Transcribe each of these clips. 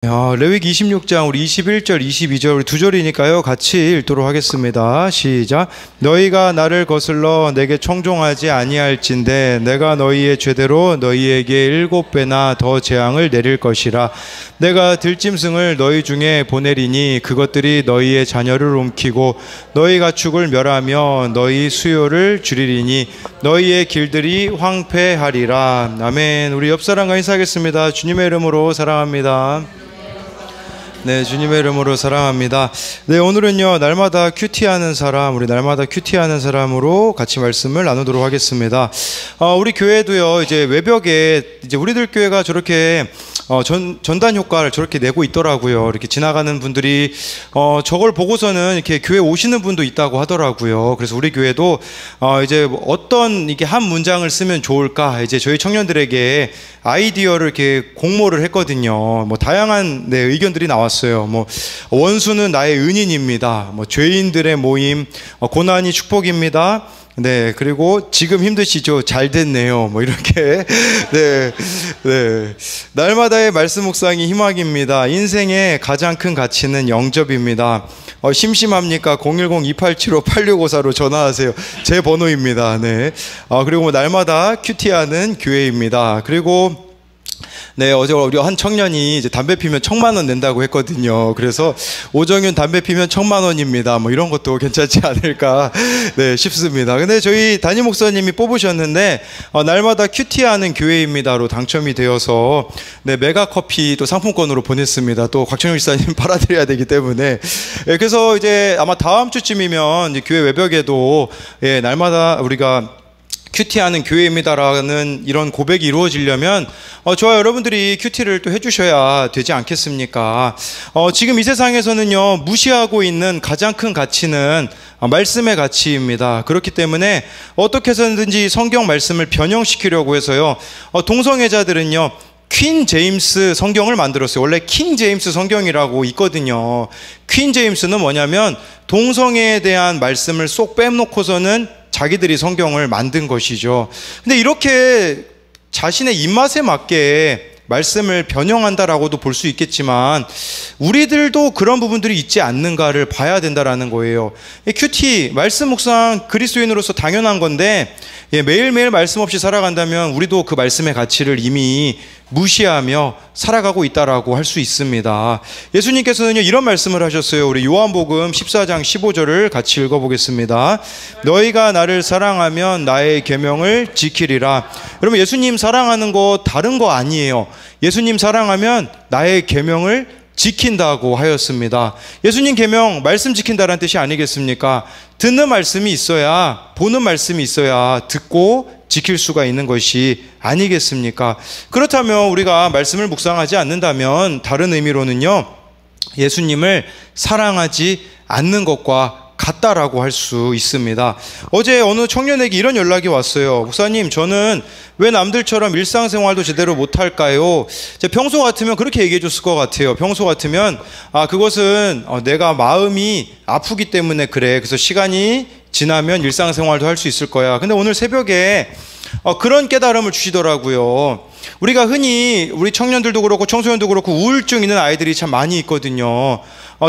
레위기 26장 우리 21절 22절 우리 두 절이니까요 같이 읽도록 하겠습니다. 시작. 너희가 나를 거슬러 내게 청종하지 아니할진대 내가 너희의 죄대로 너희에게 7배나 더 재앙을 내릴 것이라. 내가 들짐승을 너희 중에 보내리니 그것들이 너희의 자녀를 움키고 너희 가축을 멸하며 너희 수요를 줄이리니 너희의 길들이 황폐하리라. 아멘. 우리 옆 사람과 인사하겠습니다. 주님의 이름으로 사랑합니다. 네, 주님의 이름으로 사랑합니다. 네, 오늘은요 날마다 큐티하는 사람, 우리 날마다 큐티하는 사람으로 같이 말씀을 나누도록 하겠습니다. 우리 교회도요 이제 외벽에 이제 우리들 교회가 저렇게 전단 효과를 저렇게 내고 있더라고요. 이렇게 지나가는 분들이 저걸 보고서는 이렇게 교회 오시는 분도 있다고 하더라고요. 그래서 우리 교회도 이제 어떤 이게 한 문장을 쓰면 좋을까 이제 저희 청년들에게 아이디어를 이렇게 공모를 했거든요. 뭐 다양한 의견들이 나왔어요. 뭐 원수는 나의 은인입니다. 뭐 죄인들의 모임, 고난이 축복입니다. 네, 그리고 지금 힘드시죠? 잘 됐네요. 뭐 이렇게. 네. 날마다의 말씀 묵상이 희망입니다. 인생의 가장 큰 가치는 영접입니다. 심심합니까? 010-2875-8654로 전화하세요. 제 번호입니다. 네. 그리고 뭐 날마다 큐티하는 교회입니다. 그리고 네, 어제 우리 한 청년이 이제 담배 피면 1,000,000원 낸다고 했거든요. 그래서 오정윤 담배 피면 1,000,000원입니다. 뭐 이런 것도 괜찮지 않을까 네, 싶습니다. 근데 저희 담임 목사님이 뽑으셨는데 날마다 큐티하는 교회입니다로 당첨이 되어서 네, 메가 커피 또 상품권으로 보냈습니다. 또 곽천용 집사님 팔아드려야 되기 때문에 네, 그래서 이제 아마 다음 주쯤이면 이제 교회 외벽에도 예, 날마다 우리가 큐티하는 교회입니다라는 이런 고백이 이루어지려면 저와 여러분들이 큐티를 또 해주셔야 되지 않겠습니까? 지금 이 세상에서는요 무시하고 있는 가장 큰 가치는 말씀의 가치입니다. 그렇기 때문에 어떻게 해서든지 성경 말씀을 변형시키려고 해서요 동성애자들은요 퀸 제임스 성경을 만들었어요. 원래 킹 제임스 성경이라고 있거든요. 퀸 제임스는 뭐냐면 동성애에 대한 말씀을 쏙 빼놓고서는 자기들이 성경을 만든 것이죠. 근데 이렇게 자신의 입맛에 맞게 말씀을 변형한다라고도 볼 수 있겠지만 우리들도 그런 부분들이 있지 않는가를 봐야 된다라는 거예요. 큐티, 말씀 묵상 그리스도인으로서 당연한 건데 매일매일 말씀 없이 살아간다면 우리도 그 말씀의 가치를 이미 무시하며 살아가고 있다라고 할 수 있습니다. 예수님께서는요 이런 말씀을 하셨어요. 우리 요한복음 14장 15절을 같이 읽어보겠습니다. 너희가 나를 사랑하면 나의 계명을 지키리라. 여러분 예수님 사랑하는 거 다른 거 아니에요. 예수님 사랑하면 나의 계명을 지킨다고 하였습니다. 예수님 계명 말씀 지킨다는 뜻이 아니겠습니까? 듣는 말씀이 있어야, 보는 말씀이 있어야 듣고 지킬 수가 있는 것이 아니겠습니까? 그렇다면 우리가 말씀을 묵상하지 않는다면 다른 의미로는요 예수님을 사랑하지 않는 것과 같다라고 할 수 있습니다. 어제 어느 청년에게 이런 연락이 왔어요. 목사님, 저는 왜 남들처럼 일상생활도 제대로 못할까요? 평소 같으면 그렇게 얘기해 줬을 것 같아요. 평소 같으면 그것은 내가 마음이 아프기 때문에 그래. 그래서 시간이 지나면 일상생활도 할 수 있을 거야. 근데 오늘 새벽에 그런 깨달음을 주시더라고요. 우리가 흔히 우리 청년들도 그렇고 청소년도 그렇고 우울증 있는 아이들이 참 많이 있거든요.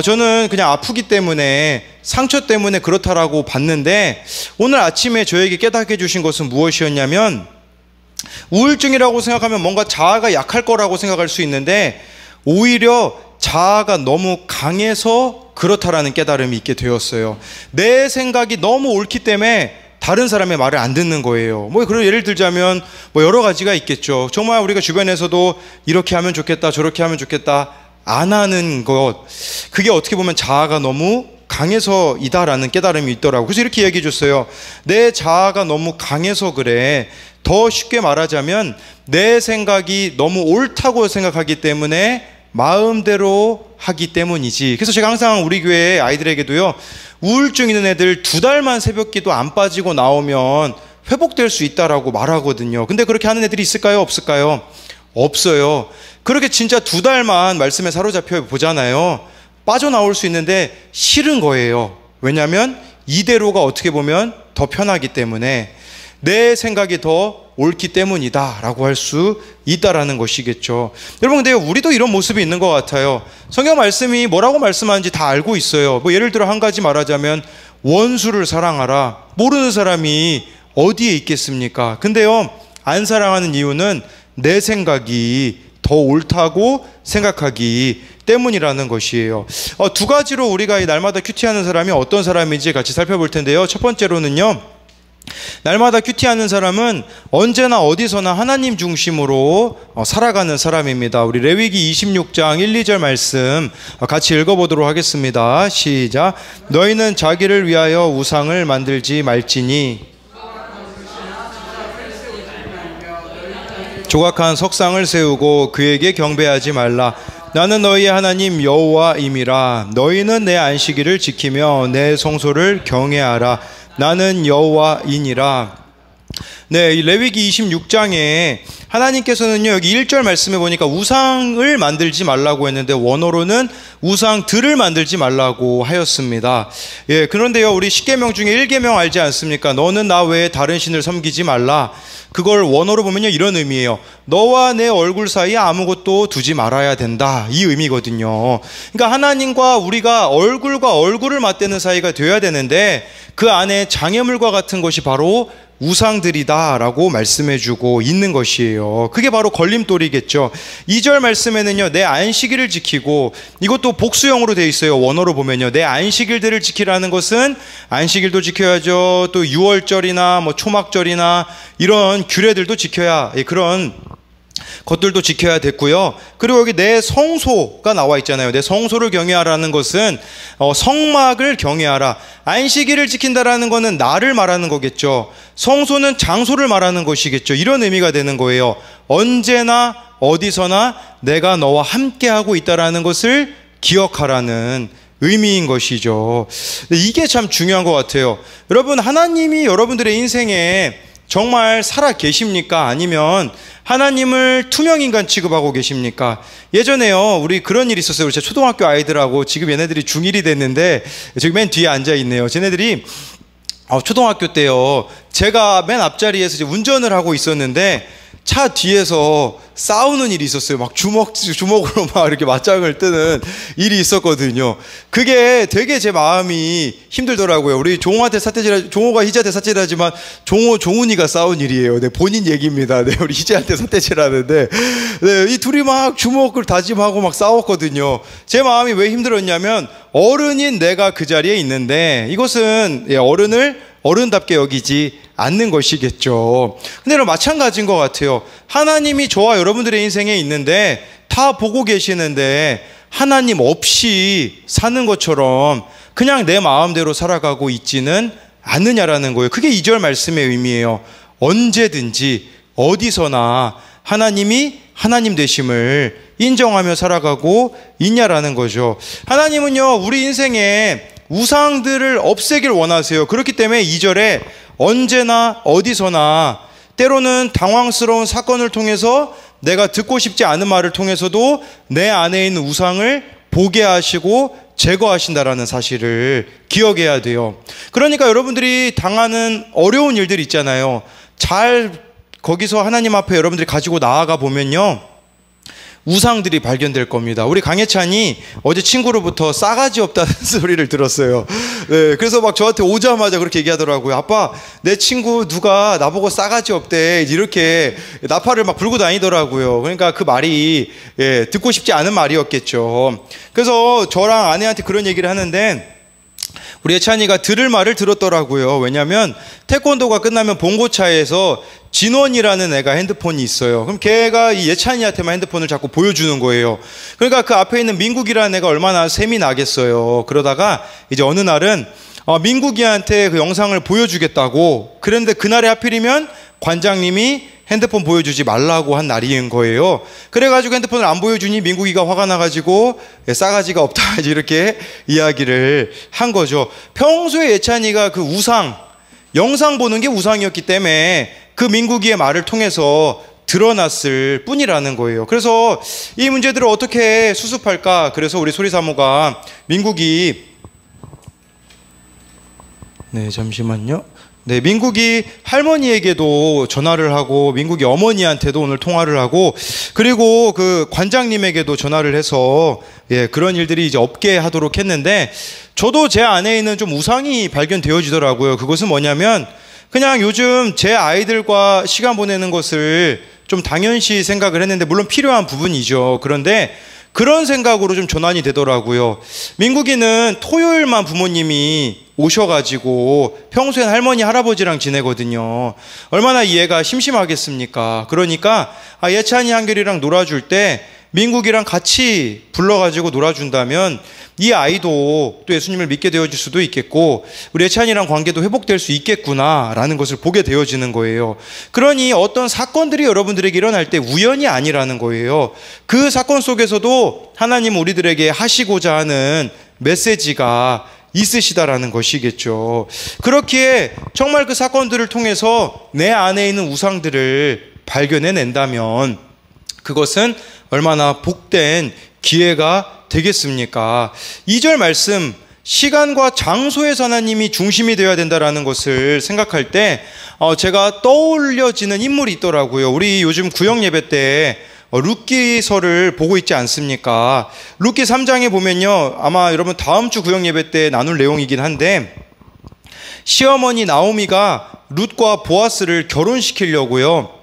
저는 그냥 아프기 때문에 상처 때문에 그렇다라고 봤는데 오늘 아침에 저에게 깨닫게 해주신 것은 무엇이었냐면 우울증이라고 생각하면 뭔가 자아가 약할 거라고 생각할 수 있는데 오히려 자아가 너무 강해서 그렇다라는 깨달음이 있게 되었어요. 내 생각이 너무 옳기 때문에 다른 사람의 말을 안 듣는 거예요. 그런 예를 들자면 여러 가지가 있겠죠. 정말 우리가 주변에서도 이렇게 하면 좋겠다 저렇게 하면 좋겠다 안 하는 것, 그게 어떻게 보면 자아가 너무 강해서이다라는 깨달음이 있더라고요. 그래서 이렇게 얘기해 줬어요. 내 자아가 너무 강해서 그래. 더 쉽게 말하자면 내 생각이 너무 옳다고 생각하기 때문에 마음대로 하기 때문이지. 그래서 제가 항상 우리 교회 아이들에게도요 우울증 있는 애들 2달만 새벽기도 안 빠지고 나오면 회복될 수 있다라고 말하거든요. 근데 그렇게 하는 애들이 있을까요? 없을까요? 없어요. 그렇게 진짜 2달만 말씀에 사로잡혀 보잖아요. 빠져나올 수 있는데 싫은 거예요. 왜냐하면 이대로가 어떻게 보면 더 편하기 때문에. 내 생각이 더 옳기 때문이다 라고 할 수 있다라는 것이겠죠. 여러분, 근데 우리도 이런 모습이 있는 것 같아요. 성경 말씀이 뭐라고 말씀하는지 다 알고 있어요. 뭐 예를 들어 한 가지 말하자면 원수를 사랑하라. 모르는 사람이 어디에 있겠습니까? 근데요, 안 사랑하는 이유는 내 생각이 더 옳다고 생각하기 때문이라는 것이에요. 두 가지로 우리가 이 날마다 큐티하는 사람이 어떤 사람인지 같이 살펴볼 텐데요. 첫 번째로는요, 날마다 큐티하는 사람은 언제나 어디서나 하나님 중심으로 살아가는 사람입니다. 우리 레위기 26장 1, 2절 말씀 같이 읽어보도록 하겠습니다. 시작. 너희는 자기를 위하여 우상을 만들지 말지니 조각한 석상을 세우고 그에게 경배하지 말라. 나는 너희의 하나님 여호와임이라. 너희는 내 안식일을 지키며 내 성소를 경외하라. 나는 여호와이니라. 네, 이 레위기 26장에 하나님께서는요, 여기 1절 말씀에 보니까 우상을 만들지 말라고 했는데 원어로는 우상들을 만들지 말라고 하였습니다. 예, 그런데요, 우리 10계명 중에 1계명 알지 않습니까? 너는 나 외에 다른 신을 섬기지 말라. 그걸 원어로 보면요, 이런 의미예요. 너와 내 얼굴 사이에 아무것도 두지 말아야 된다, 이 의미거든요. 그러니까 하나님과 우리가 얼굴과 얼굴을 맞대는 사이가 되어야 되는데 그 안에 장애물과 같은 것이 바로 우상들이다 라고 말씀해주고 있는 것이에요. 그게 바로 걸림돌이겠죠. 2절 말씀에는요, 내 안식일을 지키고, 이것도 복수형으로 되어 있어요. 원어로 보면요, 내 안식일들을 지키라는 것은 안식일도 지켜야죠. 또 유월절이나 뭐 초막절이나 이런 규례들도 지켜야, 그런 것들도 지켜야 됐고요. 그리고 여기 내 성소가 나와 있잖아요. 내 성소를 경외하라는 것은 성막을 경외하라. 안식일을 지킨다라는 것은 나를 말하는 거겠죠. 성소는 장소를 말하는 것이겠죠. 이런 의미가 되는 거예요. 언제나 어디서나 내가 너와 함께하고 있다라는 것을 기억하라는 의미인 것이죠. 이게 참 중요한 것 같아요. 여러분, 하나님이 여러분들의 인생에 정말 살아 계십니까? 아니면 하나님을 투명인간 취급하고 계십니까? 예전에요, 우리 그런 일이 있었어요. 우리 초등학교 아이들하고, 지금 얘네들이 중1이 됐는데 저기 맨 뒤에 앉아 있네요. 쟤네들이 초등학교 때요, 제가 맨 앞자리에서 이제 운전을 하고 있었는데 차 뒤에서 싸우는 일이 있었어요. 막 주먹으로 막 이렇게 맞짱을 뜨는 일이 있었거든요. 그게 되게 제 마음이 힘들더라고요. 우리 종호가 희재한테 사태질하지만 종훈이가 싸운 일이에요. 네, 본인 얘기입니다. 네, 우리 희재한테 사태질하는데, 네, 이 둘이 막 주먹을 다짐하고 막 싸웠거든요. 제 마음이 왜 힘들었냐면, 어른인 내가 그 자리에 있는데 이것은 어른을 어른답게 여기지 않는 것이겠죠. 근데 마찬가지인 것 같아요. 하나님이 저와 여러분들의 인생에 있는데 다 보고 계시는데 하나님 없이 사는 것처럼 그냥 내 마음대로 살아가고 있지는 않느냐라는 거예요. 그게 2절 말씀의 의미예요. 언제든지 어디서나 하나님이 하나님 되심을 인정하며 살아가고 있냐라는 거죠. 하나님은요, 우리 인생에 우상들을 없애길 원하세요. 그렇기 때문에 2절에 언제나 어디서나, 때로는 당황스러운 사건을 통해서 내가 듣고 싶지 않은 말을 통해서도 내 안에 있는 우상을 보게 하시고 제거하신다라는 사실을 기억해야 돼요. 그러니까 여러분들이 당하는 어려운 일들 있잖아요. 잘 거기서 하나님 앞에 여러분들이 가지고 나아가 보면요, 우상들이 발견될 겁니다. 우리 강혜찬이 어제 친구로부터 싸가지 없다는 소리를 들었어요. 네, 그래서 막 저한테 오자마자 그렇게 얘기하더라고요. 아빠, 내 친구 누가 나보고 싸가지 없대, 이렇게 나팔을 막 불고 다니더라고요. 그러니까 그 말이 듣고 싶지 않은 말이었겠죠. 그래서 저랑 아내한테 그런 얘기를 하는데, 우리 예찬이가 들을 말을 들었더라고요. 왜냐하면 태권도가 끝나면 봉고차에서 진원이라는 애가 핸드폰이 있어요. 그럼 걔가 이 예찬이한테만 핸드폰을 자꾸 보여주는 거예요. 그러니까 그 앞에 있는 민국이라는 애가 얼마나 셈이 나겠어요. 그러다가 이제 어느 날은 민국이한테 그 영상을 보여주겠다고, 그런데 그날에 하필이면 관장님이 핸드폰 보여주지 말라고 한 날인 거예요. 그래가지고 핸드폰을 안 보여주니 민국이가 화가 나가지고 싸가지가 없다 이렇게 이야기를 한 거죠. 평소에 예찬이가 그 우상, 영상 보는 게 우상이었기 때문에 그 민국이의 말을 통해서 드러났을 뿐이라는 거예요. 그래서 이 문제들을 어떻게 수습할까? 그래서 우리 소리사모가 민국이, 네, 잠시만요. 네, 민국이 할머니에게도 전화를 하고 민국이 어머니한테도 오늘 통화를 하고 그리고 그 관장님에게도 전화를 해서 그런 일들이 이제 없게 하도록 했는데 저도 제 안에 있는 좀 우상이 발견되어지더라고요. 그것은 뭐냐면 그냥 요즘 제 아이들과 시간 보내는 것을 좀 당연시 생각을 했는데 물론 필요한 부분이죠. 그런데 그런 생각으로 좀 전환이 되더라고요. 민국이는 토요일만 부모님이 오셔가지고 평소엔 할머니 할아버지랑 지내거든요. 얼마나 이해가 심심하겠습니까? 그러니까 예찬이 한결이랑 놀아줄 때 민국이랑 같이 불러가지고 놀아준다면 이 아이도 또 예수님을 믿게 되어질 수도 있겠고 우리 예찬이랑 관계도 회복될 수 있겠구나라는 것을 보게 되어지는 거예요. 그러니 어떤 사건들이 여러분들에게 일어날 때 우연이 아니라는 거예요. 그 사건 속에서도 하나님 우리들에게 하시고자 하는 메시지가 있으시다라는 것이겠죠. 그렇기에 정말 그 사건들을 통해서 내 안에 있는 우상들을 발견해낸다면 그것은 얼마나 복된 기회가 되겠습니까? 2절 말씀, 시간과 장소에서 하나님이 중심이 되어야 된다는 것을 생각할 때 제가 떠올려지는 인물이 있더라고요. 우리 요즘 구역 예배 때 룻기서를 보고 있지 않습니까? 룻기 3장에 보면요, 아마 여러분 다음 주 구역 예배 때 나눌 내용이긴 한데 시어머니 나오미가 룻과 보아스를 결혼시키려고요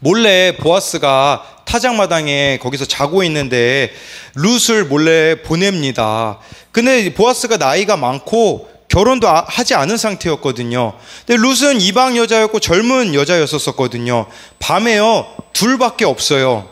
몰래 보아스가 타작마당에 거기서 자고 있는데 룻을 몰래 보냅니다. 근데 보아스가 나이가 많고 결혼도 하지 않은 상태였거든요. 근데 룻은 이방 여자였고 젊은 여자였었거든요. 밤에요 둘밖에 없어요.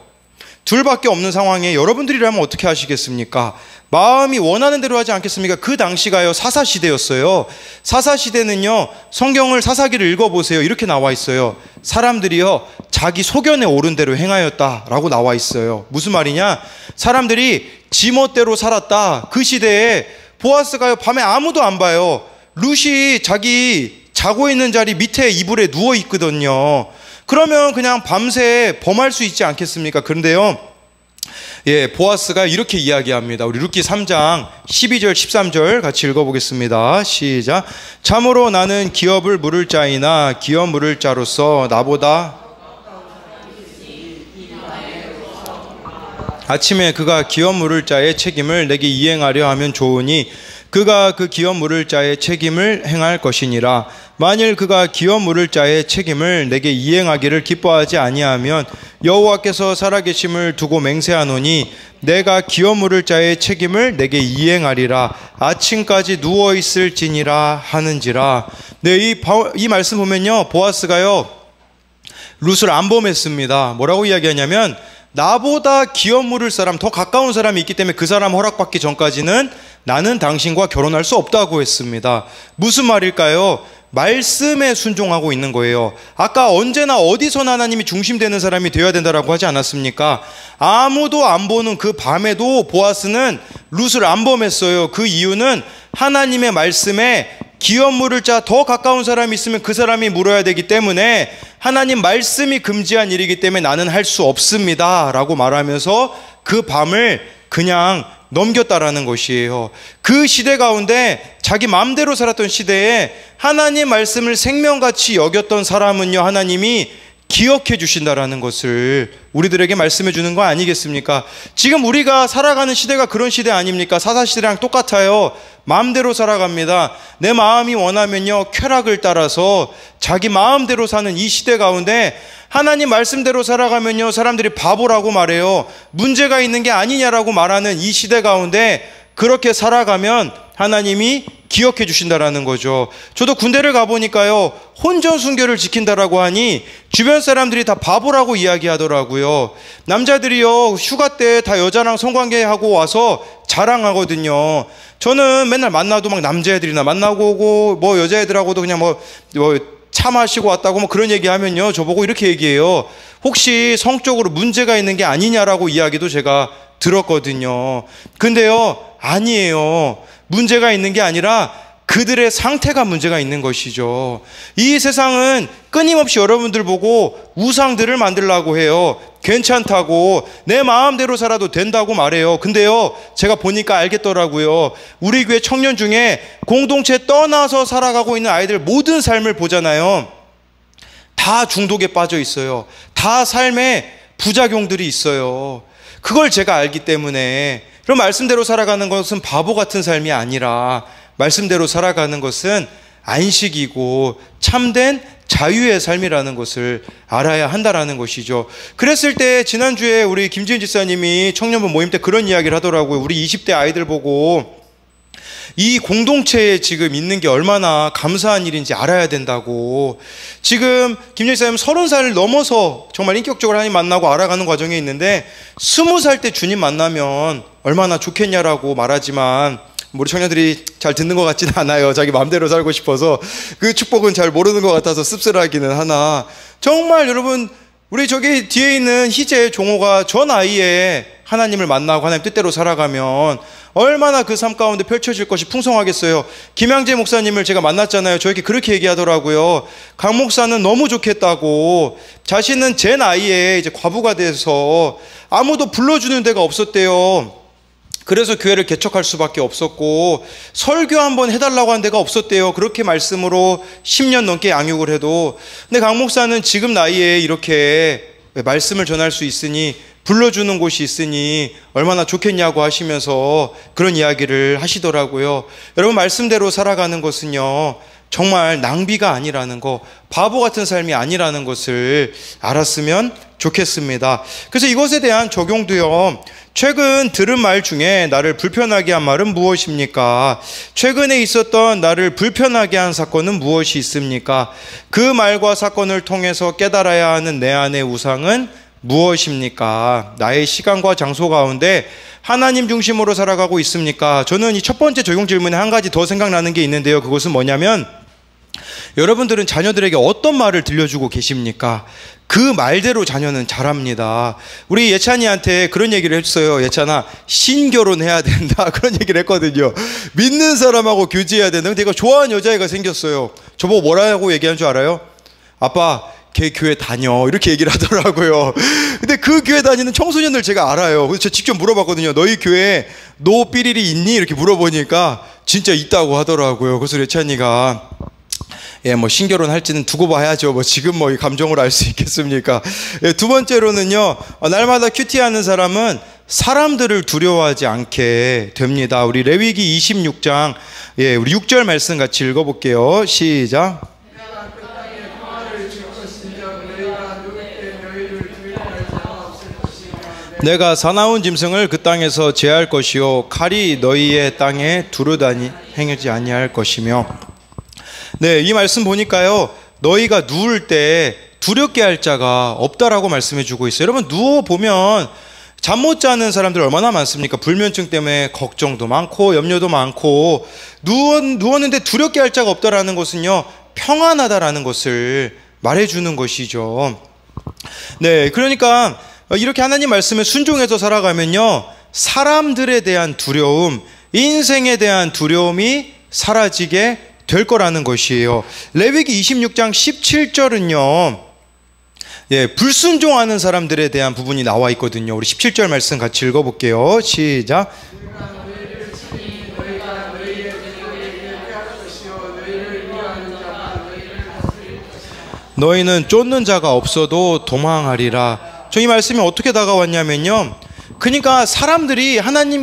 둘밖에 없는 상황에 여러분들이라면 어떻게 하시겠습니까? 마음이 원하는 대로 하지 않겠습니까? 그 당시가요 사사시대였어요. 사사시대는요 성경을 사사기를 읽어보세요. 이렇게 나와 있어요. 사람들이요 자기 소견에 오른 대로 행하였다라고 나와 있어요. 무슨 말이냐? 사람들이 지멋대로 살았다. 그 시대에 보아스가요 밤에 아무도 안 봐요. 룻이 자기 자고 있는 자리 밑에 이불에 누워 있거든요. 그러면 그냥 밤새 범할 수 있지 않겠습니까? 그런데요 보아스가 이렇게 이야기합니다. 우리 룻기 3장 12절 13절 같이 읽어보겠습니다. 시작. 참으로 나는 기업을 물을 자이나 기업 물을 자로서 나보다 아침에 그가 기업 물을 자의 책임을 내게 이행하려 하면 좋으니 그가 그 기업 물을 자의 책임을 행할 것이니라. 만일 그가 기업 물을 자의 책임을 내게 이행하기를 기뻐하지 아니하면 여호와께서 살아계심을 두고 맹세하노니 내가 기업 물을 자의 책임을 내게 이행하리라. 아침까지 누워 있을지니라 하는지라. 네, 이 말씀 보면요 보아스가요 룻을 안 범했습니다. 뭐라고 이야기하냐면 나보다 기업 물을 사람, 더 가까운 사람이 있기 때문에 그 사람 허락받기 전까지는 나는 당신과 결혼할 수 없다고 했습니다. 무슨 말일까요? 말씀에 순종하고 있는 거예요. 아까 언제나 어디서나 하나님이 중심되는 사람이 되어야 된다라고 하지 않았습니까? 아무도 안 보는 그 밤에도 보아스는 룻을 안 범했어요. 그 이유는 하나님의 말씀에 기업 물을 자 더 가까운 사람이 있으면 그 사람이 물어야 되기 때문에 하나님 말씀이 금지한 일이기 때문에 나는 할 수 없습니다 라고 말하면서 그 밤을 그냥 넘겼다라는 것이에요. 그 시대 가운데 자기 마음대로 살았던 시대에 하나님 말씀을 생명같이 여겼던 사람은요 하나님이 기억해 주신다라는 것을 우리들에게 말씀해 주는 거 아니겠습니까? 지금 우리가 살아가는 시대가 그런 시대 아닙니까? 사사시대랑 똑같아요. 마음대로 살아갑니다. 내 마음이 원하면요 쾌락을 따라서 자기 마음대로 사는 이 시대 가운데 하나님 말씀대로 살아가면요 사람들이 바보라고 말해요. 문제가 있는 게 아니냐라고 말하는 이 시대 가운데 그렇게 살아가면 하나님이 기억해 주신다라는 거죠. 저도 군대를 가보니까요 혼전순결을 지킨다라고 하니 주변 사람들이 다 바보라고 이야기하더라고요. 남자들이요 휴가 때 다 여자랑 성관계하고 와서 자랑하거든요. 저는 맨날 만나도 막 남자애들이나 만나고 오고 뭐 여자애들하고도 그냥 뭐 차 마시고 왔다고 뭐 그런 얘기하면요 저보고 이렇게 얘기해요. 혹시 성적으로 문제가 있는 게 아니냐라고 이야기도 제가 들었거든요. 근데요 아니에요. 문제가 있는 게 아니라 그들의 상태가 문제가 있는 것이죠. 이 세상은 끊임없이 여러분들 보고 우상들을 만들려고 해요. 괜찮다고, 내 마음대로 살아도 된다고 말해요. 근데요, 제가 보니까 알겠더라고요. 우리 교회 청년 중에 공동체 떠나서 살아가고 있는 아이들 모든 삶을 보잖아요. 다 중독에 빠져 있어요. 다 삶에 부작용들이 있어요. 그걸 제가 알기 때문에, 그럼 말씀대로 살아가는 것은 바보 같은 삶이 아니라 말씀대로 살아가는 것은 안식이고 참된 자유의 삶이라는 것을 알아야 한다라는 것이죠. 그랬을 때 지난주에 우리 김지은 집사님이 청년부 모임 때 그런 이야기를 하더라고요. 우리 20대 아이들 보고 이 공동체에 지금 있는 게 얼마나 감사한 일인지 알아야 된다고. 지금 김지은 집사님 30살 넘어서 정말 인격적으로 하나님 만나고 알아가는 과정에 있는데 20살 때 주님 만나면 얼마나 좋겠냐라고 말하지만 우리 청년들이 잘 듣는 것 같지는 않아요. 자기 마음대로 살고 싶어서 그 축복은 잘 모르는 것 같아서 씁쓸하기는 하나, 정말 여러분, 우리 저기 뒤에 있는 희재 종호가 저 나이에 하나님을 만나고 하나님 뜻대로 살아가면 얼마나 그 삶 가운데 펼쳐질 것이 풍성하겠어요. 김양재 목사님을 제가 만났잖아요. 저에게 그렇게 얘기하더라고요. 강 목사는 너무 좋겠다고, 자신은 제 나이에 이제 과부가 돼서 아무도 불러주는 데가 없었대요. 그래서 교회를 개척할 수밖에 없었고 설교 한번 해달라고 한 데가 없었대요. 그렇게 말씀으로 10년 넘게 양육을 해도. 근데 강 목사는 지금 나이에 이렇게 말씀을 전할 수 있으니, 불러주는 곳이 있으니 얼마나 좋겠냐고 하시면서 그런 이야기를 하시더라고요. 여러분, 말씀대로 살아가는 것은요, 정말 낭비가 아니라는 거, 바보 같은 삶이 아니라는 것을 알았으면 좋겠습니다. 그래서 이것에 대한 적용도요, 최근 들은 말 중에 나를 불편하게 한 말은 무엇입니까? 최근에 있었던 나를 불편하게 한 사건은 무엇이 있습니까? 그 말과 사건을 통해서 깨달아야 하는 내 안의 우상은 무엇입니까? 나의 시간과 장소 가운데 하나님 중심으로 살아가고 있습니까? 저는 이 첫 번째 적용 질문에 한 가지 더 생각나는 게 있는데요. 그것은 뭐냐면, 여러분들은 자녀들에게 어떤 말을 들려주고 계십니까? 그 말대로 자녀는 잘합니다. 우리 예찬이한테 그런 얘기를 했어요. 예찬아, 신결혼해야 된다. 그런 얘기를 했거든요. 믿는 사람하고 교제해야 된다. 근데 얘가 좋아하는 여자애가 생겼어요. 저보고 뭐라고 얘기한 줄 알아요? 아빠, 걔 교회 다녀. 이렇게 얘기를 하더라고요. 근데 그 교회 다니는 청소년들 제가 알아요. 그래서 제가 직접 물어봤거든요. 너희 교회에 노 삐리리 있니? 이렇게 물어보니까 진짜 있다고 하더라고요. 그래서 예찬이가 뭐 신결혼 할지는 두고 봐야죠. 뭐 지금 뭐 이 감정을 알 수 있겠습니까? 두 번째로는요, 날마다 큐티하는 사람은 사람들을 두려워하지 않게 됩니다. 우리 레위기 26장, 우리 6절 말씀 같이 읽어볼게요. 시작. 내가 사나운 짐승을 그 땅에서 제할 것이요 칼이 너희의 땅에 두루다니 행하지 아니할 것이며. 네, 이 말씀 보니까요, 너희가 누울 때 두렵게 할 자가 없다라고 말씀해 주고 있어요. 여러분, 누워보면 잠 못 자는 사람들 얼마나 많습니까? 불면증 때문에 걱정도 많고 염려도 많고. 누웠는데 두렵게 할 자가 없다라는 것은요, 평안하다라는 것을 말해주는 것이죠. 네, 그러니까 이렇게 하나님 말씀에 순종해서 살아가면요, 사람들에 대한 두려움, 인생에 대한 두려움이 사라지게 될 거라는 것이에요. 레위기 26장 17절은요, 불순종하는 사람들에 대한 부분이 나와 있거든요. 우리 17절 말씀 같이 읽어볼게요. 시작. 너희는 쫓는 자가 없어도 도망하리라. 저 이 말씀이 어떻게 다가왔냐면요, 그러니까 사람들이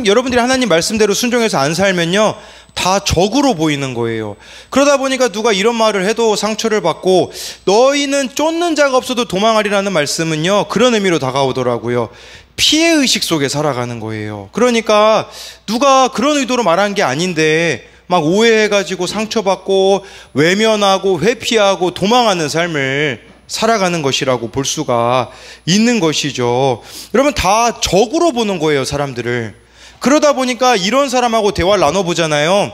여러분들이 하나님 말씀대로 순종해서 안 살면요, 다 적으로 보이는 거예요. 그러다 보니까 누가 이런 말을 해도 상처를 받고, 너희는 쫓는 자가 없어도 도망하리라는 말씀은요, 그런 의미로 다가오더라고요. 피해의식 속에 살아가는 거예요. 그러니까 누가 그런 의도로 말한 게 아닌데 막 오해해가지고 상처받고 외면하고 회피하고 도망하는 삶을 살아가는 것이라고 볼 수가 있는 것이죠. 여러분, 다 적으로 보는 거예요, 사람들을. 그러다 보니까 이런 사람하고 대화를 나눠보잖아요.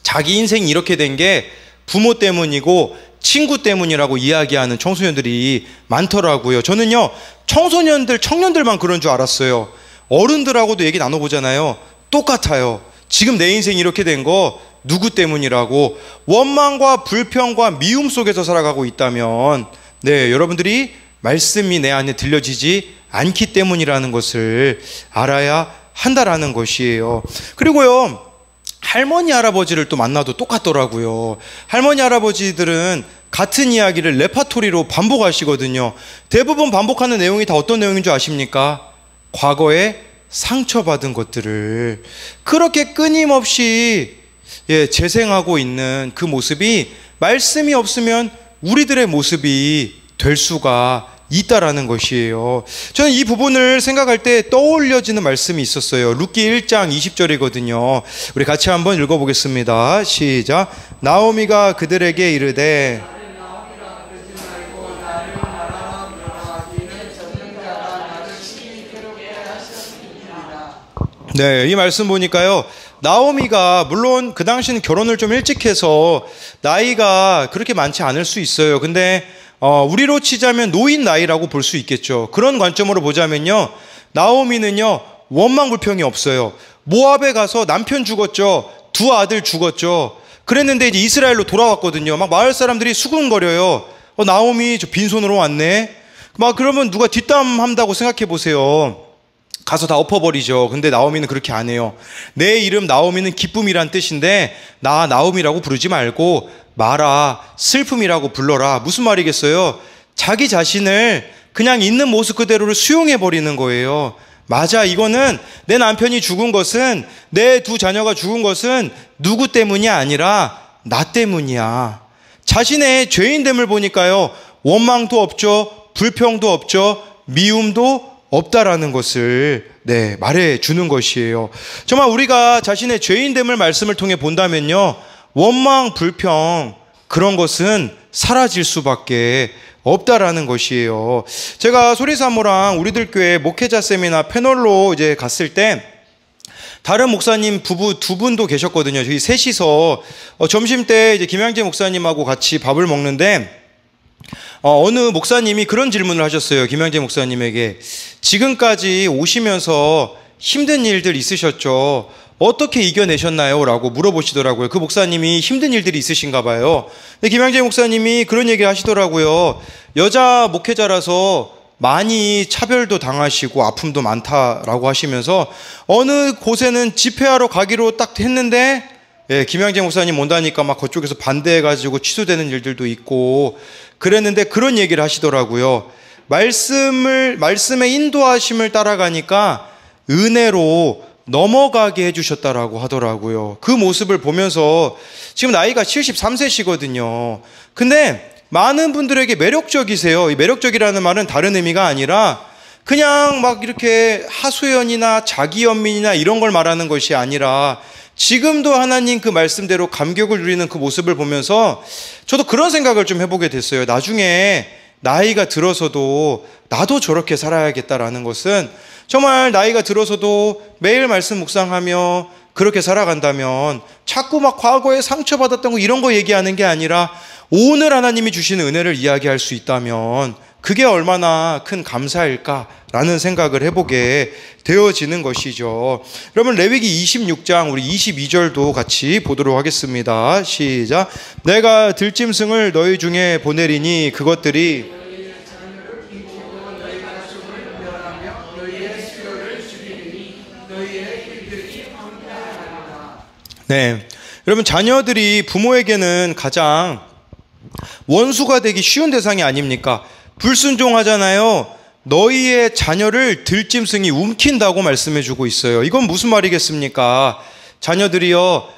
자기 인생이 이렇게 된 게 부모 때문이고 친구 때문이라고 이야기하는 청소년들이 많더라고요. 저는요, 청년들만 그런 줄 알았어요. 어른들하고도 얘기 나눠보잖아요. 똑같아요. 지금 내 인생이 이렇게 된 거 누구 때문이라고 원망과 불평과 미움 속에서 살아가고 있다면 여러분들이 말씀이 내 안에 들려지지 않기 때문이라는 것을 알아야 한다라는 것이에요. 그리고요, 할머니 할아버지를 또 만나도 똑같더라고요. 할머니 할아버지들은 같은 이야기를 레파토리로 반복하시거든요. 대부분 반복하는 내용이 다 어떤 내용인 줄 아십니까? 과거에 상처받은 것들을 그렇게 끊임없이 재생하고 있는 그 모습이 말씀이 없으면 우리들의 모습이 될 수가 있다라는 것이에요. 저는 이 부분을 생각할 때 떠올려지는 말씀이 있었어요. 룻기 1장 20절이거든요. 우리 같이 한번 읽어보겠습니다. 시작. 나오미가 그들에게 이르되 이 말씀 보니까요, 나오미가 물론 그 당시는 결혼을 좀 일찍 해서 나이가 그렇게 많지 않을 수 있어요. 근데 우리로 치자면 노인 나이라고 볼 수 있겠죠. 그런 관점으로 보자면요, 나오미는요 원망 불평이 없어요. 모압에 가서 남편 죽었죠. 두 아들 죽었죠. 그랬는데 이제 이스라엘로 돌아왔거든요. 막 마을 사람들이 수군거려요. 나오미 저 빈손으로 왔네. 막 그러면 누가 뒷담한다고 생각해 보세요. 가서 다 엎어버리죠. 근데 나오미는 그렇게 안 해요. 내 이름 나오미는 기쁨이란 뜻인데 나 나오미라고 부르지 말고 마라, 슬픔이라고 불러라. 무슨 말이겠어요? 자기 자신을 그냥 있는 모습 그대로를 수용해버리는 거예요. 맞아, 이거는 내 남편이 죽은 것은, 내 두 자녀가 죽은 것은 누구 때문이 아니라 나 때문이야. 자신의 죄인됨을 보니까요, 원망도 없죠, 불평도 없죠, 미움도 없다라는 것을 말해주는 것이에요. 정말 우리가 자신의 죄인됨을 말씀을 통해 본다면요, 원망, 불평 그런 것은 사라질 수밖에 없다라는 것이에요. 제가 소리사모랑 우리들 교회 목회자 세미나 패널로 이제 갔을 때 다른 목사님 부부 두 분도 계셨거든요. 저희 셋이서 점심 때 이제 김양재 목사님하고 같이 밥을 먹는데 어느 목사님이 그런 질문을 하셨어요. 김양재 목사님에게 지금까지 오시면서 힘든 일들 있으셨죠? 어떻게 이겨내셨나요? 라고 물어보시더라고요. 그 목사님이 힘든 일들이 있으신가 봐요. 근데 김양재 목사님이 그런 얘기를 하시더라고요. 여자 목회자라서 많이 차별도 당하시고 아픔도 많다라고 하시면서 어느 곳에는 집회하러 가기로 딱 했는데 김양재 목사님 온다니까 막 그쪽에서 반대해가지고 취소되는 일들도 있고 그랬는데 그런 얘기를 하시더라고요. 말씀의 인도하심을 따라가니까 은혜로 넘어가게 해주셨다라고 하더라고요. 그 모습을 보면서 지금 나이가 73세시거든요. 근데 많은 분들에게 매력적이세요. 이 매력적이라는 말은 다른 의미가 아니라 그냥 막 이렇게 하소연이나 자기연민이나 이런 걸 말하는 것이 아니라 지금도 하나님 그 말씀대로 감격을 누리는 그 모습을 보면서 저도 그런 생각을 좀 해보게 됐어요. 나중에 나이가 들어서도 나도 저렇게 살아야겠다라는 것은 정말 나이가 들어서도 매일 말씀 묵상하며 그렇게 살아간다면 자꾸 막 과거에 상처받았던 거 이런 거 얘기하는 게 아니라 오늘 하나님이 주시는 은혜를 이야기할 수 있다면 그게 얼마나 큰 감사일까라는 생각을 해보게 되어지는 것이죠. 여러분 레위기 26장 우리 22절도 같이 보도록 하겠습니다. 시작. 내가 들짐승을 너희 중에 보내리니 그것들이 여러분 자녀들이 부모에게는 가장 원수가 되기 쉬운 대상이 아닙니까? 불순종하잖아요. 너희의 자녀를 들짐승이 움킨다고 말씀해주고 있어요. 이건 무슨 말이겠습니까? 자녀들이요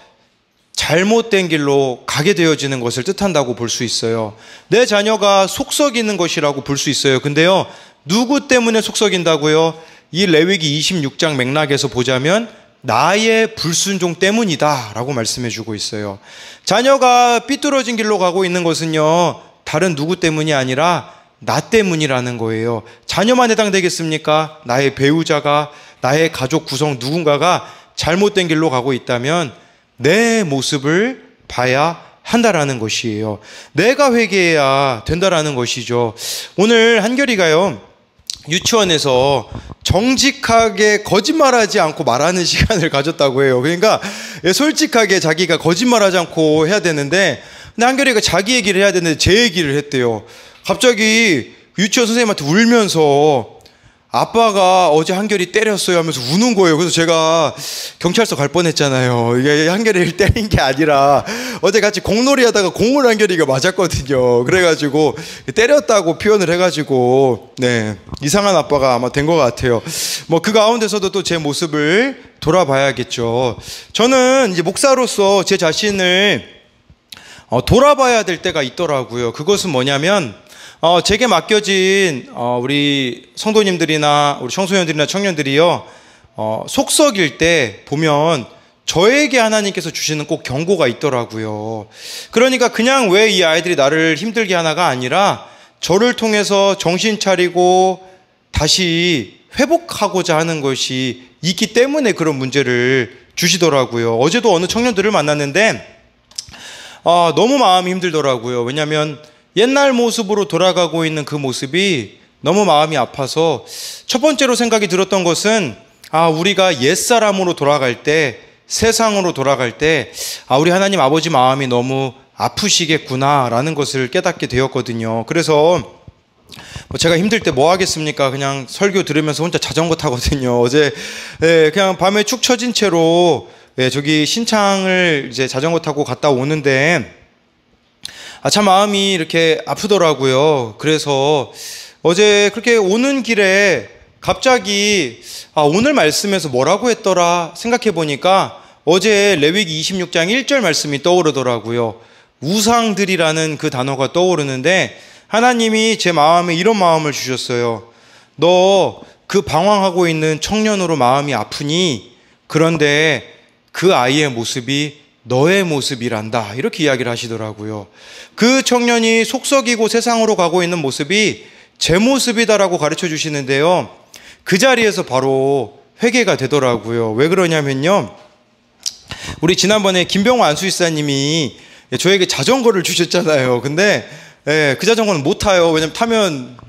잘못된 길로 가게 되어지는 것을 뜻한다고 볼 수 있어요. 내 자녀가 속썩이는 것이라고 볼 수 있어요. 근데요 누구 때문에 속썩인다고요? 이 레위기 26장 맥락에서 보자면 나의 불순종 때문이다 라고 말씀해주고 있어요. 자녀가 삐뚤어진 길로 가고 있는 것은요 다른 누구 때문이 아니라 나 때문이라는 거예요. 자녀만 해당되겠습니까? 나의 배우자가, 나의 가족 구성 누군가가 잘못된 길로 가고 있다면 내 모습을 봐야 한다라는 것이에요. 내가 회개해야 된다라는 것이죠. 오늘 한결이가요 유치원에서 정직하게 거짓말하지 않고 말하는 시간을 가졌다고 해요. 그러니까 솔직하게 자기가 거짓말하지 않고 해야 되는데, 근데 한결이가 자기 얘기를 해야 되는데 제 얘기를 했대요. 갑자기 유치원 선생님한테 울면서 아빠가 어제 한결이 때렸어요 하면서 우는 거예요. 그래서 제가 경찰서 갈 뻔했잖아요. 이게 한결이를 때린 게 아니라 어제 같이 공놀이 하다가 공을 한결이가 맞았거든요. 그래가지고 때렸다고 표현을 해가지고 네, 이상한 아빠가 아마 된 것 같아요. 뭐 그 가운데서도 또 제 모습을 돌아봐야겠죠. 저는 이제 목사로서 제 자신을 돌아봐야 될 때가 있더라고요. 그것은 뭐냐면 제게 맡겨진 우리 성도님들이나 우리 청소년들이나 청년들이요, 속썩일 때 보면 저에게 하나님께서 주시는 꼭 경고가 있더라고요. 그러니까 그냥 왜 이 아이들이 나를 힘들게 하나가 아니라 저를 통해서 정신 차리고 다시 회복하고자 하는 것이 있기 때문에 그런 문제를 주시더라고요. 어제도 어느 청년들을 만났는데 너무 마음이 힘들더라고요. 왜냐하면 옛날 모습으로 돌아가고 있는 그 모습이 너무 마음이 아파서 첫 번째로 생각이 들었던 것은 우리가 옛사람으로 돌아갈 때, 세상으로 돌아갈 때 우리 하나님 아버지 마음이 너무 아프시겠구나 라는 것을 깨닫게 되었거든요. 그래서 제가 힘들 때 뭐 하겠습니까? 그냥 설교 들으면서 혼자 자전거 타거든요. 어제 그냥 밤에 축 처진 채로 저기 신창을 이제 자전거 타고 갔다 오는데 참 마음이 이렇게 아프더라고요. 그래서 어제 그렇게 오는 길에 갑자기 오늘 말씀에서 뭐라고 했더라 생각해 보니까 어제 레위기 26장 1절 말씀이 떠오르더라고요. 우상들이라는 그 단어가 떠오르는데 하나님이 제 마음에 이런 마음을 주셨어요. 너 그 방황하고 있는 청년으로 마음이 아프니? 그런데 그 아이의 모습이 너의 모습이란다, 이렇게 이야기를 하시더라고요. 그 청년이 속썩이고 세상으로 가고 있는 모습이 제 모습이다라고 가르쳐 주시는데요, 그 자리에서 바로 회개가 되더라고요. 왜 그러냐면요, 우리 지난번에 김병호 안수집사님이 저에게 자전거를 주셨잖아요. 근데 그 자전거는 못 타요. 왜냐면 타면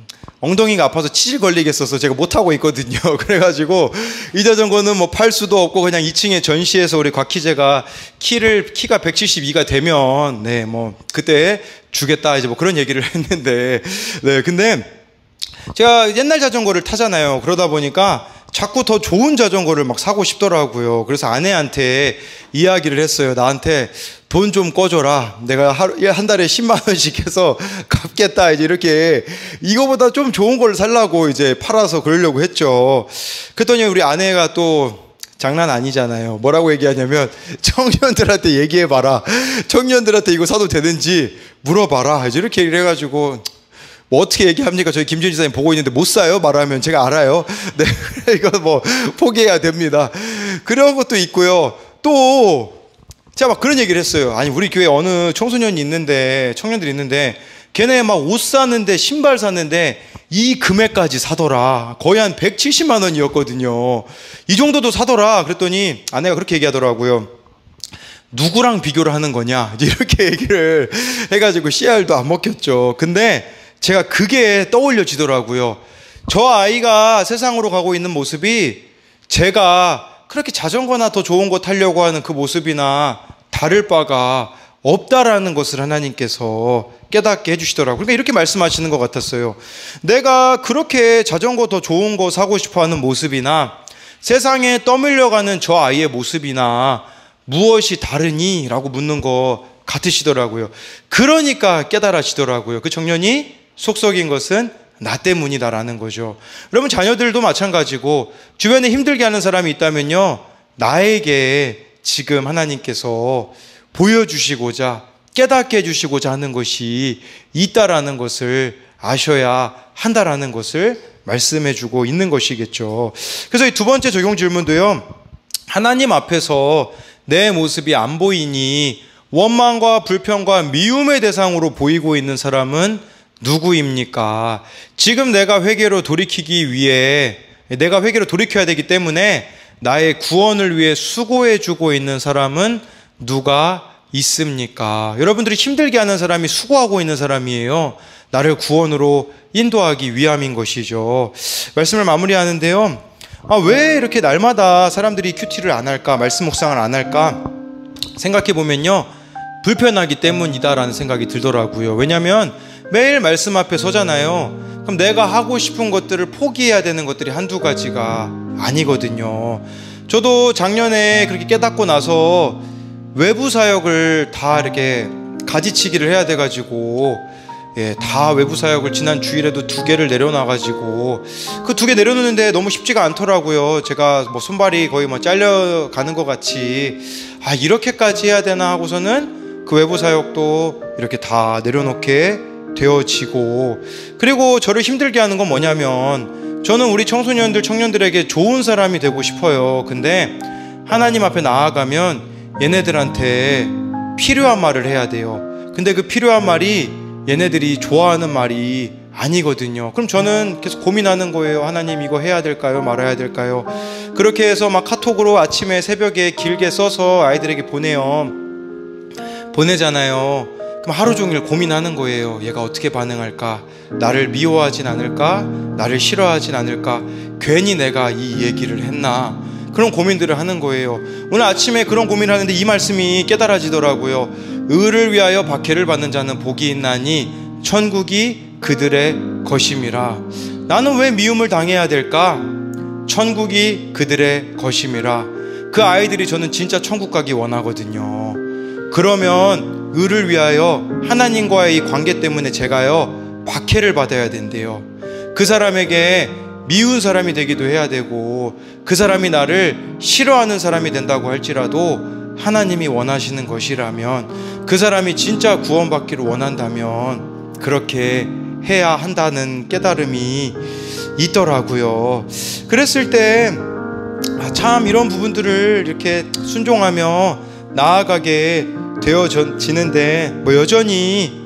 엉덩이가 아파서 치질 걸리겠어서 제가 못 타고 있거든요. 그래가지고 이 자전거는 뭐 팔 수도 없고 그냥 2층에 전시해서 우리 곽희재가 키가 172가 되면 뭐 그때 주겠다, 이제 뭐 그런 얘기를 했는데, 근데 제가 옛날 자전거를 타잖아요. 그러다 보니까 자꾸 더 좋은 자전거를 막 사고 싶더라고요. 그래서 아내한테 이야기를 했어요. 나한테 돈 좀 꺼줘라. 내가 한 달에 10만 원씩 해서 갚겠다. 이제 이렇게 이거보다 좀 좋은 걸 살라고 이제 팔아서 그러려고 했죠. 그랬더니 우리 아내가 또 장난 아니잖아요. 뭐라고 얘기하냐면 청년들한테 얘기해봐라. 청년들한테 이거 사도 되는지 물어봐라. 이제 이렇게 얘기를 해가지고 뭐 어떻게 얘기합니까? 저희 김준희 지사님 보고 있는데 못 사요? 말하면 제가 알아요. 네, 이거 뭐 포기해야 됩니다. 그런 것도 있고요. 또 제가 막 그런 얘기를 했어요. 아니, 우리 교회 어느 청소년이 있는데, 청년들이 있는데 걔네 막 옷 사는데, 신발 사는데 이 금액까지 사더라. 거의 한 170만 원이었거든요. 이 정도도 사더라. 그랬더니 아내가 그렇게 얘기하더라고요. 누구랑 비교를 하는 거냐, 이렇게 얘기를 해가지고 CR도 안 먹혔죠. 근데 제가 그게 떠올려지더라고요. 저 아이가 세상으로 가고 있는 모습이 제가 그렇게 자전거나 더 좋은 거 타려고 하는 그 모습이나 다를 바가 없다라는 것을 하나님께서 깨닫게 해주시더라고요. 그러니까 이렇게 말씀하시는 것 같았어요. 내가 그렇게 자전거 더 좋은 거 사고 싶어 하는 모습이나 세상에 떠밀려가는 저 아이의 모습이나 무엇이 다르니? 라고 묻는 거 같으시더라고요. 그러니까 깨달아지더라고요. 그 청년이 속썩인 것은 나 때문이다라는 거죠. 여러분, 자녀들도 마찬가지고 주변에 힘들게 하는 사람이 있다면요, 나에게 지금 하나님께서 보여주시고자, 깨닫게 해주시고자 하는 것이 있다라는 것을 아셔야 한다라는 것을 말씀해주고 있는 것이겠죠. 그래서 이 두 번째 적용 질문도요, 하나님 앞에서 내 모습이 안 보이니 원망과 불평과 미움의 대상으로 보이고 있는 사람은 누구입니까? 지금 내가 회개로 돌이키기 위해, 내가 회개로 돌이켜야 되기 때문에 나의 구원을 위해 수고해주고 있는 사람은 누가 있습니까? 여러분들이 힘들게 하는 사람이 수고하고 있는 사람이에요. 나를 구원으로 인도하기 위함인 것이죠. 말씀을 마무리하는데요. 왜 이렇게 날마다 사람들이 큐티를 안 할까? 말씀 묵상을 안 할까? 생각해 보면요, 불편하기 때문이다라는 생각이 들더라고요. 왜냐하면 매일 말씀 앞에 서잖아요. 그럼 내가 하고 싶은 것들을 포기해야 되는 것들이 한두 가지가 아니거든요. 저도 작년에 그렇게 깨닫고 나서 외부 사역을 다 이렇게 가지치기를 해야 돼가지고, 다 외부 사역을 지난 주일에도 2개를 내려놔가지고, 그 2개 내려놓는데 너무 쉽지가 않더라고요. 제가 뭐 손발이 거의 뭐 잘려가는 것 같이, 이렇게까지 해야 되나 하고서는 그 외부 사역도 이렇게 다 내려놓게 되어지고, 그리고 저를 힘들게 하는 건 뭐냐면, 저는 우리 청소년들, 청년들에게 좋은 사람이 되고 싶어요. 근데 하나님 앞에 나아가면 얘네들한테 필요한 말을 해야 돼요. 근데 그 필요한 말이 얘네들이 좋아하는 말이 아니거든요. 그럼 저는 계속 고민하는 거예요. 하나님, 이거 해야 될까요? 말아야 될까요? 그렇게 해서 막 카톡으로 아침에 새벽에 길게 써서 아이들에게 보내잖아요. 그럼 하루 종일 고민하는 거예요. 얘가 어떻게 반응할까? 나를 미워하진 않을까? 나를 싫어하진 않을까? 괜히 내가 이 얘기를 했나? 그런 고민들을 하는 거예요. 오늘 아침에 그런 고민을 하는데 이 말씀이 깨달아지더라고요. 의를 위하여 박해를 받는 자는 복이 있나니 천국이 그들의 것임이라. 나는 왜 미움을 당해야 될까? 천국이 그들의 것임이라. 그 아이들이 저는 진짜 천국 가기 원하거든요. 그러면 의를 위하여 하나님과의 이 관계 때문에 제가요, 박해를 받아야 된대요. 그 사람에게 미운 사람이 되기도 해야 되고, 그 사람이 나를 싫어하는 사람이 된다고 할지라도 하나님이 원하시는 것이라면, 그 사람이 진짜 구원받기를 원한다면 그렇게 해야 한다는 깨달음이 있더라고요. 그랬을 때 참 이런 부분들을 이렇게 순종하며 나아가게 되어지는데 뭐 여전히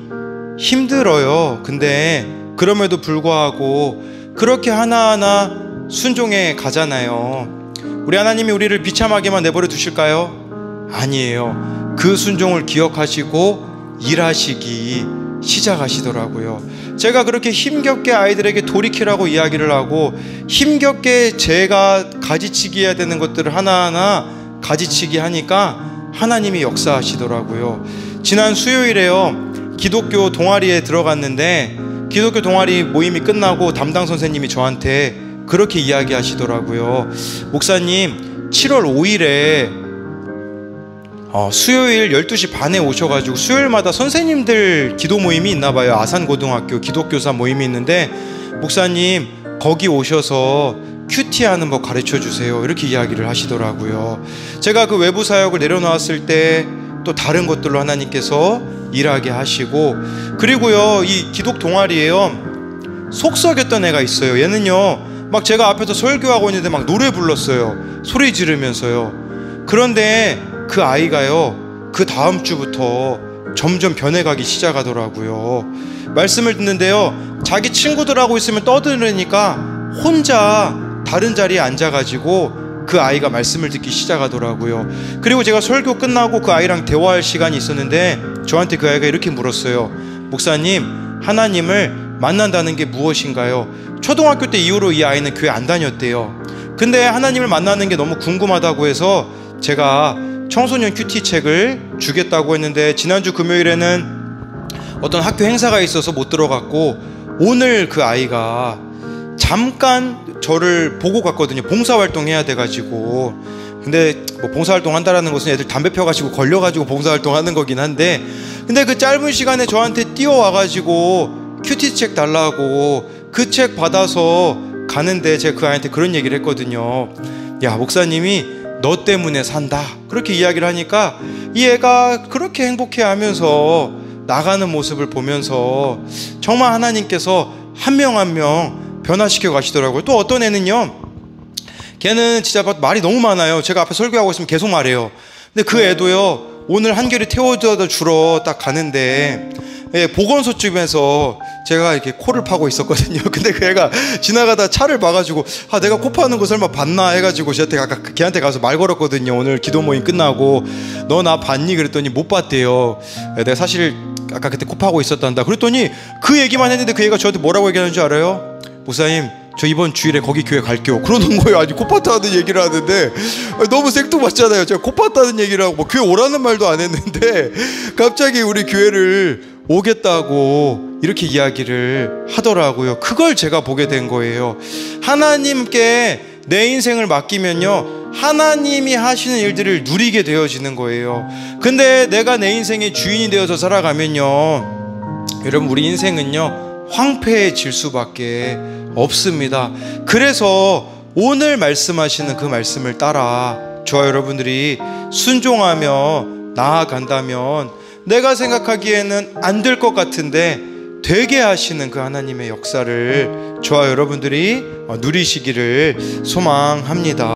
힘들어요. 근데 그럼에도 불구하고 그렇게 하나하나 순종해 가잖아요. 우리 하나님이 우리를 비참하게만 내버려 두실까요? 아니에요. 그 순종을 기억하시고 일하시기 시작하시더라고요. 제가 그렇게 힘겹게 아이들에게 돌이키라고 이야기를 하고, 힘겹게 제가 가지치기 해야 되는 것들을 하나하나 가지치기 하니까 하나님이 역사하시더라고요. 지난 수요일에요, 기독교 동아리에 들어갔는데, 기독교 동아리 모임이 끝나고 담당 선생님이 저한테 그렇게 이야기하시더라고요. 목사님, 7월 5일에 수요일 12시 반에 오셔가지고 수요일마다 선생님들 기도 모임이 있나봐요. 아산고등학교 기독교사 모임이 있는데, 목사님 거기 오셔서 큐티하는 법 가르쳐주세요, 이렇게 이야기를 하시더라고요. 제가 그 외부 사역을 내려놓았을 때 또 다른 것들로 하나님께서 일하게 하시고, 그리고요, 이 기독 동아리에요, 속썩였던 애가 있어요. 얘는요, 막 제가 앞에서 설교하고 있는데 막 노래 불렀어요. 소리 지르면서요. 그런데 그 아이가요, 그 다음 주부터 점점 변해가기 시작하더라고요. 말씀을 듣는데요, 자기 친구들하고 있으면 떠드니까 혼자 다른 자리에 앉아가지고 그 아이가 말씀을 듣기 시작하더라고요. 그리고 제가 설교 끝나고 그 아이랑 대화할 시간이 있었는데 저한테 그 아이가 이렇게 물었어요. 목사님, 하나님을 만난다는 게 무엇인가요? 초등학교 때 이후로 이 아이는 교회 안 다녔대요. 근데 하나님을 만나는 게 너무 궁금하다고 해서 제가 청소년 큐티 책을 주겠다고 했는데, 지난주 금요일에는 어떤 학교 행사가 있어서 못 들어갔고, 오늘 그 아이가 잠깐 저를 보고 갔거든요. 봉사활동 해야 돼가지고. 근데 뭐 봉사활동 한다라는 것은 애들 담배 펴가지고 걸려가지고 봉사활동 하는 거긴 한데, 근데 그 짧은 시간에 저한테 뛰어와가지고 큐티 책 달라고 그 책 받아서 가는데, 제가 그 아이한테 그런 얘기를 했거든요. 야, 목사님이 너 때문에 산다, 그렇게 이야기를 하니까 이 애가 그렇게 행복해하면서 나가는 모습을 보면서 정말 하나님께서 한 명 한 명 변화시켜 가시더라고요. 또 어떤 애는요, 걔는 진짜 말이 너무 많아요. 제가 앞에 설교하고 있으면 계속 말해요. 근데 그 애도요, 오늘 한결이 태워다 주러 딱 가는데 보건소쯤에서 제가 이렇게 코를 파고 있었거든요. 근데 그 애가 지나가다 차를 봐가지고 내가 코 파는 거 설마 봤나 해가지고 저한테 아까 걔한테 가서 말 걸었거든요. 오늘 기도 모임 끝나고 너 나 봤니? 그랬더니 못 봤대요. 내가 사실 아까 그때 코 파고 있었단다. 그랬더니 그 얘기만 했는데 그 애가 저한테 뭐라고 얘기하는 줄 알아요? 목사님, 저 이번 주일에 거기 교회 갈게요. 그러는 거예요. 아니, 코 팠다는 얘기를 하는데 너무 생뚱맞잖아요. 제가 코 팠다는 얘기를 하고 뭐 교회 오라는 말도 안 했는데 갑자기 우리 교회를 오겠다고 이렇게 이야기를 하더라고요. 그걸 제가 보게 된 거예요. 하나님께 내 인생을 맡기면요, 하나님이 하시는 일들을 누리게 되어지는 거예요. 근데 내가 내 인생의 주인이 되어서 살아가면요, 여러분, 우리 인생은요 황폐해질 수밖에 없습니다. 그래서 오늘 말씀하시는 그 말씀을 따라 저와 여러분들이 순종하며 나아간다면 내가 생각하기에는 안 될 것 같은데 되게 하시는 그 하나님의 역사를 저와 여러분들이 누리시기를 소망합니다.